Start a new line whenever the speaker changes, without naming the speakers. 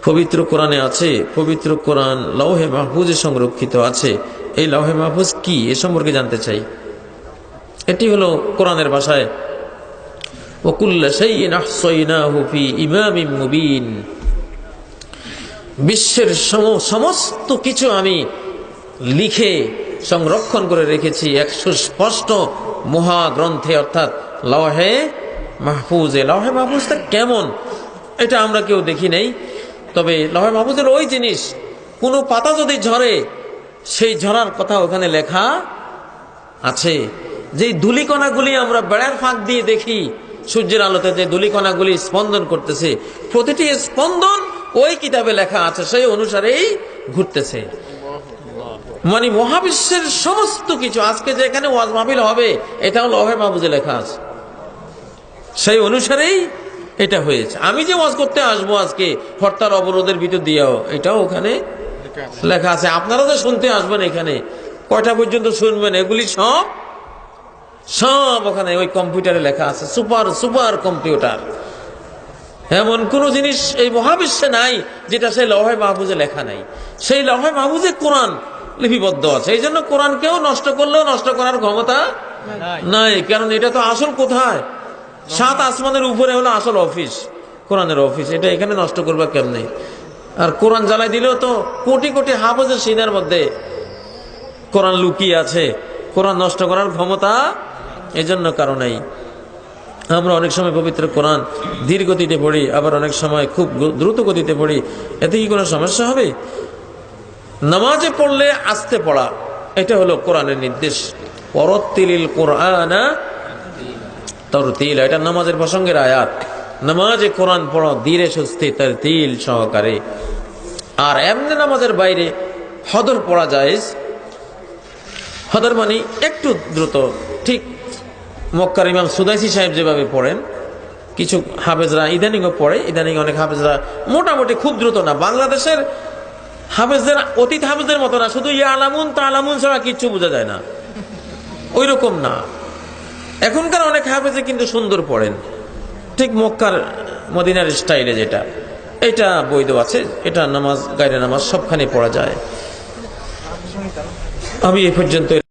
পবিত্র কোরআনে আছে, পবিত্র কোরআন লৌহে মাহফুজে সংরক্ষিত আছে। এই লৌহে মাহফুজ কি, এ সম্পর্কে জানতে চাই। এটি হলো কোরআনের ভাষায় ওয়াকুল্লা শাইইন আহসাইনাহু ফি ইমামিম মুবিন, বিশ্বের সমস্ত কিছু আমি লিখে সংরক্ষণ করে রেখেছি এক সুস্পষ্ট মহাগ্রন্থে, অর্থাৎ লৌহে মাহফুজে। লৌহে মাহফুজটা কেমন এটা আমরা কেউ দেখি নাই, তবে লৌহে মাহফুজের ওই জিনিস, কোনো পাতা যদি ঝরে সেই ঝরার কথা ওখানে লেখা আছে। যে ধূলিকণাগুলি আমরা বেড়ার ফাঁক দিয়ে দেখি সূর্যের আলোতে, যে ধূলিকণাগুলি স্পন্দন করতেছে, প্রতিটি স্পন্দন ওই কিতাবে লেখা আছে, সেই অনুসারেই ঘুরতেছে। মানে মহাবিশ্বের সমস্ত কিছু আজকে যে এখানে ওয়াজ মাহফিল হবে এটাও লৌহে মাহফুজে লেখা আছে, সেই অনুসারেই এটা হয়েছে। আমি যে ওয়াজ করতে আসবো আজকে হরতাল অবরোধের ভিতর দিয়েও, এটাও ওখানে লেখা আছে। আপনারা তো শুনতে আসবেন, এখানে কয়টা পর্যন্ত শুনবেন, এগুলি সব সব ওখানে ওই কম্পিউটারে লেখা আছে। Super super computer. এমন কোন জিনিস এই মহাবিশ্বে নাই যেটা সেই লৌহে মাহফুজে লেখা নাই। সেই লৌহে মাহফুজে কোরআন লিপিবদ্ধ আছে। এই জন্য কোরআনকেও নষ্ট করলেও নষ্ট করার ক্ষমতা নাই, কারণ এটা তো আসল কোথায়, 7 আসমানের উপরে হলো আসল অফিস, কোরআনের অফিস। এটা এখানে নষ্ট করবে কেমনে? আর কোরআন জ্বালাই দিলেও তো কোটি কোটি হাফেজের সিনার মধ্যে কোরআন লুকিয়ে আছে, কোরআন নষ্ট করার ক্ষমতা এজন্য কারণেই আমরা অনেক সময় পবিত্র কোরআন ধীর গতিতে পড়ি, আবার অনেক সময় খুব দ্রুত গতিতে পড়ি। এতে কি কোনো সমস্যা হবে? নামাজে পড়লে আস্তে পড়া, এটা হলো কোরআনের নির্দেশ। ওয়ারাত্তিলিল কুরআনা তারতিলা, এটা নামাজের প্রসঙ্গের আয়াত। নামাজে কোরআন পড়ো ধীরে সুস্থে তারতিল সহকারে। আর এমনি নামাজের বাইরে হদর পড়া জায়েজ। হদর মানে একটু দ্রুত, ঠিক মক্কার ইমাম সুদাইসি সাহেব যেভাবে পড়েন, কিছু হাফেজরা ইদানিংও পড়ে, ইদানিং অনেক হাফেজরা মোটামুটি খুব দ্রুত না। বাংলাদেশের হাফেজদের অতীত হাফেজদের মতো না, শুধু ইয়া আলামুন তা আলামুন ছাড়া কিচ্ছু বোঝা যায় না, ওই রকম না। এখনকার অনেক হাফেজে কিন্তু সুন্দর পড়েন, ঠিক মক্কার মদিনার স্টাইলে, যেটা এটা বৈধ আছে। এটা নামাজ, গায়রে নামাজ সবখানে পড়া যায়। আমি এই পর্যন্ত